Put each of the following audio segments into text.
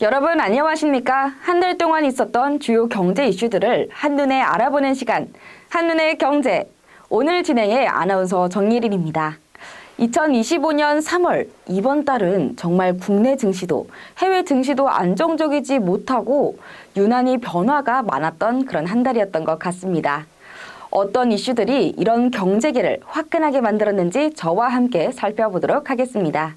여러분 안녕하십니까? 한 달 동안 있었던 주요 경제 이슈들을 한눈에 알아보는 시간, 한눈의 경제. 오늘 진행의 아나운서 정예린입니다. 2025년 3월, 이번 달은 정말 국내 증시도 해외 증시도 안정적이지 못하고 유난히 변화가 많았던 그런 한 달이었던 것 같습니다. 어떤 이슈들이 이런 경제계를 화끈하게 만들었는지 저와 함께 살펴보도록 하겠습니다.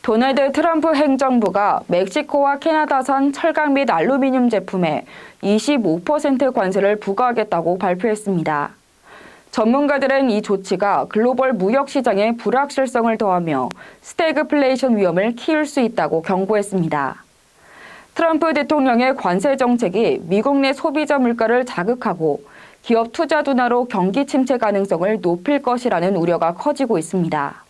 도널드 트럼프 행정부가 멕시코와 캐나다산 철강 및 알루미늄 제품에 25% 관세를 부과하겠다고 발표했습니다. 전문가들은 이 조치가 글로벌 무역 시장의 불확실성을 더하며 스태그플레이션 위험을 키울 수 있다고 경고했습니다. 트럼프 대통령의 관세 정책이 미국 내 소비자 물가를 자극하고 기업 투자 둔화로 경기 침체 가능성을 높일 것이라는 우려가 커지고 있습니다.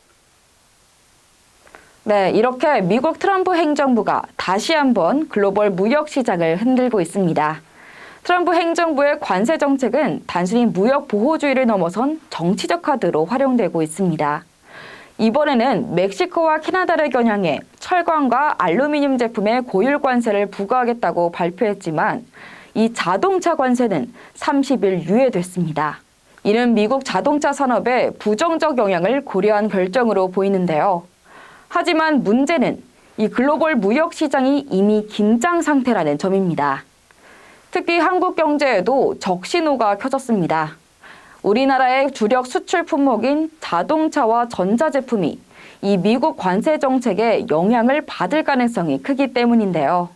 네, 이렇게 미국 트럼프 행정부가 다시 한번 글로벌 무역 시장을 흔들고 있습니다. 트럼프 행정부의 관세 정책은 단순히 무역 보호주의를 넘어선 정치적 카드로 활용되고 있습니다. 이번에는 멕시코와 캐나다를 겨냥해 철강과 알루미늄 제품에 고율 관세를 부과하겠다고 발표했지만 이 자동차 관세는 30일 유예됐습니다. 이는 미국 자동차 산업에 부정적 영향을 고려한 결정으로 보이는데요. 하지만 문제는 이 글로벌 무역 시장이 이미 긴장 상태라는 점입니다. 특히 한국 경제에도 적신호가 켜졌습니다. 우리나라의 주력 수출 품목인 자동차와 전자제품이 이 미국 관세 정책에 영향을 받을 가능성이 크기 때문인데요.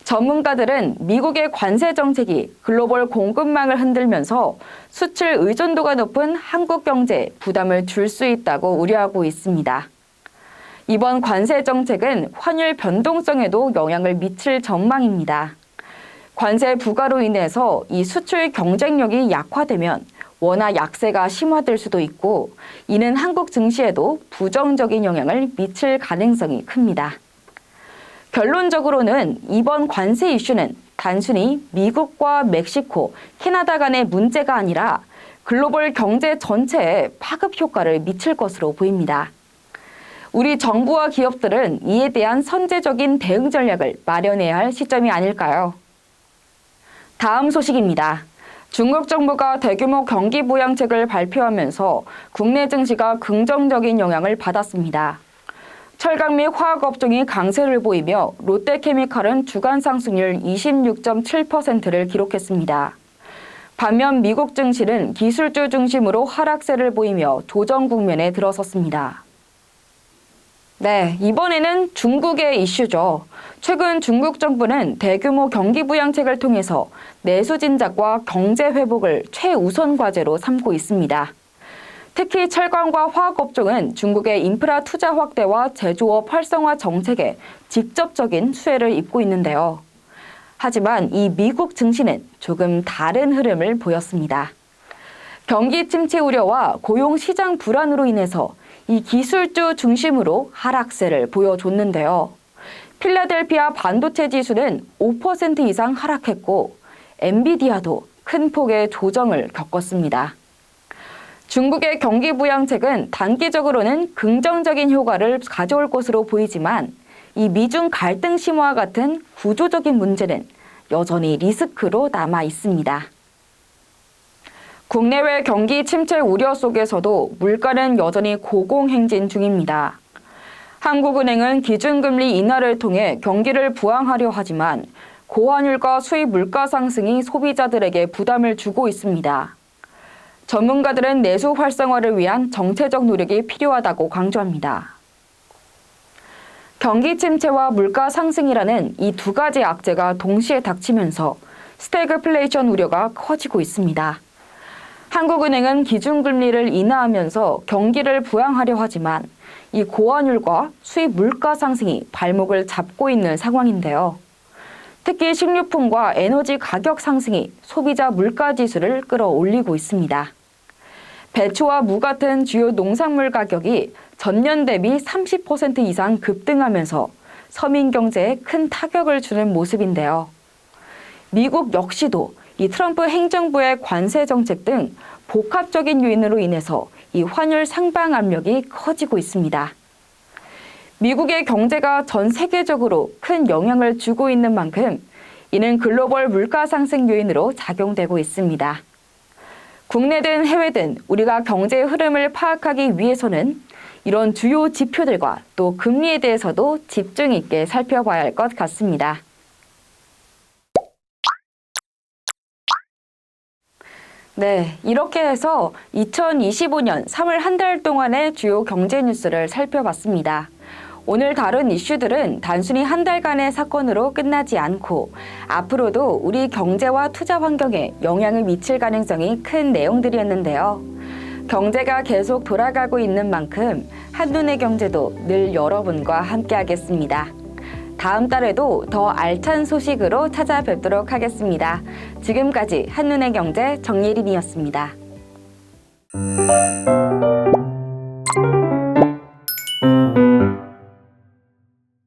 전문가들은 미국의 관세 정책이 글로벌 공급망을 흔들면서 수출 의존도가 높은 한국 경제에 부담을 줄 수 있다고 우려하고 있습니다. 이번 관세 정책은 환율 변동성에도 영향을 미칠 전망입니다. 관세 부과로 인해서 이 수출 경쟁력이 약화되면 원화 약세가 심화될 수도 있고 이는 한국 증시에도 부정적인 영향을 미칠 가능성이 큽니다. 결론적으로는 이번 관세 이슈는 단순히 미국과 멕시코, 캐나다 간의 문제가 아니라 글로벌 경제 전체에 파급 효과를 미칠 것으로 보입니다. 우리 정부와 기업들은 이에 대한 선제적인 대응 전략을 마련해야 할 시점이 아닐까요? 다음 소식입니다. 중국 정부가 대규모 경기 부양책을 발표하면서 국내 증시가 긍정적인 영향을 받았습니다. 철강 및 화학 업종이 강세를 보이며 롯데케미칼은 주간 상승률 26.7%를 기록했습니다. 반면 미국 증시는 기술주 중심으로 하락세를 보이며 조정 국면에 들어섰습니다. 네, 이번에는 중국의 이슈죠. 최근 중국 정부는 대규모 경기 부양책을 통해서 내수 진작과 경제 회복을 최우선 과제로 삼고 있습니다. 특히 철강과 화학 업종은 중국의 인프라 투자 확대와 제조업 활성화 정책에 직접적인 수혜를 입고 있는데요. 하지만 이 미국 증시는 조금 다른 흐름을 보였습니다. 경기 침체 우려와 고용 시장 불안으로 인해서 이 기술주 중심으로 하락세를 보여줬는데요. 필라델피아 반도체 지수는 5% 이상 하락했고 엔비디아도 큰 폭의 조정을 겪었습니다. 중국의 경기 부양책은 단기적으로는 긍정적인 효과를 가져올 것으로 보이지만 이 미중 갈등 심화와 같은 구조적인 문제는 여전히 리스크로 남아 있습니다. 국내외 경기 침체 우려 속에서도 물가는 여전히 고공행진 중입니다. 한국은행은 기준금리 인하를 통해 경기를 부양하려 하지만 고환율과 수입 물가 상승이 소비자들에게 부담을 주고 있습니다. 전문가들은 내수 활성화를 위한 정체적 노력이 필요하다고 강조합니다. 경기 침체와 물가 상승이라는 이 두 가지 악재가 동시에 닥치면서 스태그플레이션 우려가 커지고 있습니다. 한국은행은 기준금리를 인하하면서 경기를 부양하려 하지만 이 고환율과 수입 물가 상승이 발목을 잡고 있는 상황인데요. 특히 식료품과 에너지 가격 상승이 소비자 물가 지수를 끌어올리고 있습니다. 배추와 무 같은 주요 농산물 가격이 전년 대비 30% 이상 급등하면서 서민 경제에 큰 타격을 주는 모습인데요. 미국 역시도 이 트럼프 행정부의 관세 정책 등 복합적인 요인으로 인해서 이 환율 상방 압력이 커지고 있습니다. 미국의 경제가 전 세계적으로 큰 영향을 주고 있는 만큼 이는 글로벌 물가 상승 요인으로 작용되고 있습니다. 국내든 해외든 우리가 경제의 흐름을 파악하기 위해서는 이런 주요 지표들과 또 금리에 대해서도 집중 있게 살펴봐야 할 것 같습니다. 네, 이렇게 해서 2025년 3월 한 달 동안의 주요 경제 뉴스를 살펴봤습니다. 오늘 다룬 이슈들은 단순히 한 달간의 사건으로 끝나지 않고 앞으로도 우리 경제와 투자 환경에 영향을 미칠 가능성이 큰 내용들이었는데요. 경제가 계속 돌아가고 있는 만큼 한눈의 경제도 늘 여러분과 함께하겠습니다. 다음 달에도 더 알찬 소식으로 찾아뵙도록 하겠습니다. 지금까지 한눈의 경제 정예린이었습니다.